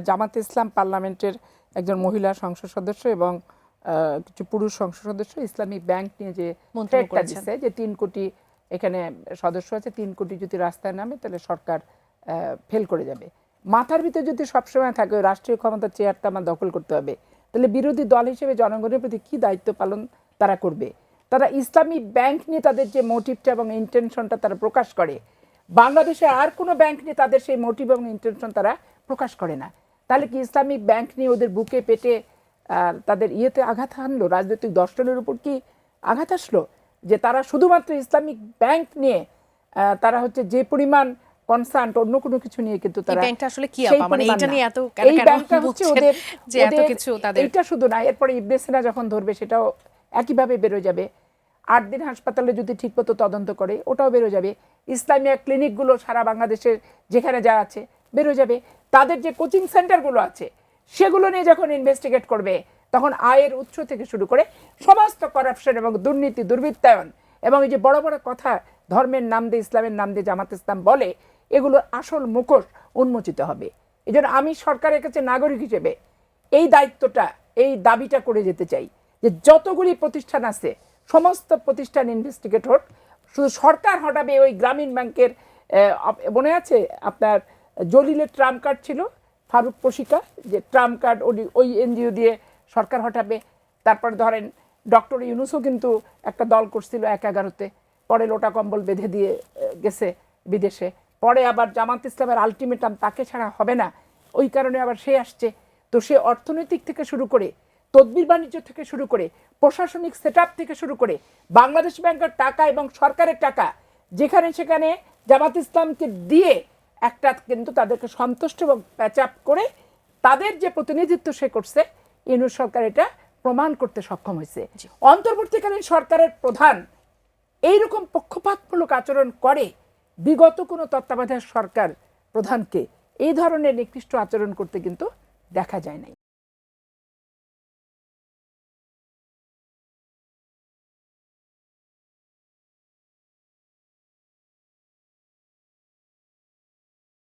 জামাতে ইসলাম পার্লামেন্টের একজন মহিলা সংসদ সদস্য এবং কিছু পুরুষ সংসদ সদস্য ইসলামী ব্যাংক নিয়ে যে থ্রেটটা দিচ্ছে যে 3 কোটি এখানে সদস্য আছে, 3 কোটি যদি রাস্তায় নামে তাহলে সরকার ফেল করে যাবে। মাথার ভিতরে যদি সবসময় থাকে রাষ্ট্রীয় ক্ষমতার চেয়ারটা আমার দখল করতে হবে, তাহলে বিরোধী দল হিসেবে জনগণের প্রতি কী দায়িত্ব পালন তারা করবে? তারা ইসলামী ব্যাংক নিয়ে তাদের যে মোটিভটা এবং ইন্টেনশনটা তারা প্রকাশ করে, বাংলাদেশে আর কোনো ব্যাংক নিয়ে তাদের সেই মোটিভ এবং ইন্টেনশন তারা প্রকাশ করে না। তাহলে কি ইসলামিক ব্যাংক নিয়ে ওদের বুকে পেটে তাদের ইয়েতে আঘাত আনলো, রাজনৈতিক দর্শনের উপর কি আঘাত আসলো? যে তারা শুধুমাত্র ইসলামিক ব্যাংক নিয়ে তারা হচ্ছে যে পরিমাণ কনসার্ন, অন্য কোনো কিছু নিয়ে কিন্তু তারা আসলে কি মানে এটা নিয়ে এত এই ব্যাংকটা হচ্ছে ওদের যে এত কিছু তাদের এটা শুধু না, এরপরে ইবনে সিনা যখন ধরবে সেটাও একইভাবে বেরো যাবে। 8 দিন হাসপাতালে যদি ঠিকমতো তদন্ত করে ওটাও বেরো যাবে। ইসলামিয়া ক্লিনিকগুলো সারা বাংলাদেশের যেখানে যা আছে বেরো যাবে। তাদের যে কোচিং সেন্টারগুলো আছে সেগুলো নিয়ে যখন ইনভেস্টিগেট করবে তখন আয়ের উৎস থেকে শুরু করে সমস্ত করাপশন এবং দুর্নীতি, দুর্বৃত্তায়ন এবং এই যে বড় বড় কথা ধর্মের নাম দিয়ে, ইসলামের নাম দিয়ে জামাত ইসলাম বলে, এগুলোর আসল মুখোশ উন্মোচিত হবে। এই জন্য আমি সরকারের কাছে নাগরিক হিসেবে এই দায়িত্বটা, এই দাবিটা করে যেতে চাই যে যতগুলি প্রতিষ্ঠান আছে সমস্ত প্রতিষ্ঠান ইনভেস্টিগেট হোক। শুধু সরকার হটাবে ওই গ্রামীণ ব্যাংকের, মনে আছে আপনার জলিলের ট্রাম্প কার্ড ছিল, ফারুক পশিকা, যে ট্রাম্প কার্ড ওই এনজিও দিয়ে সরকার হটাবে। তারপর ধরেন ডক্টর ইউনুসও কিন্তু একটা দল করছিল 1/11-তে, পরে লোটা কম্বল বেঁধে দিয়ে গেছে বিদেশে। পরে আবার জামাত ইসলামের আলটিমেটাম তাকে ছাড়া হবে না, ওই কারণে আবার সে আসছে। তো সে অর্থনৈতিক থেকে শুরু করে, তদবির বাণিজ্য থেকে শুরু করে, প্রশাসনিক সেটআপ থেকে শুরু করে, বাংলাদেশ ব্যাংকের টাকা এবং সরকারের টাকা যেখানে সেখানে জামাত ইসলামকে দিয়ে একটা কিন্তু তাদেরকে সন্তুষ্ট এবং প্যাচ আপ করে তাদের যে প্রতিনিধিত্ব সে করছে, ইউনূস সরকার এটা প্রমাণ করতে সক্ষম হয়েছে। অন্তর্বর্তীকালীন সরকারের প্রধান এইরকম পক্ষপাতমূলক আচরণ করে, বিগত কোনো তত্ত্বাবধায়ক সরকার প্রধানকে এই ধরনের নিকৃষ্ট আচরণ করতে কিন্তু দেখা যায় নাই।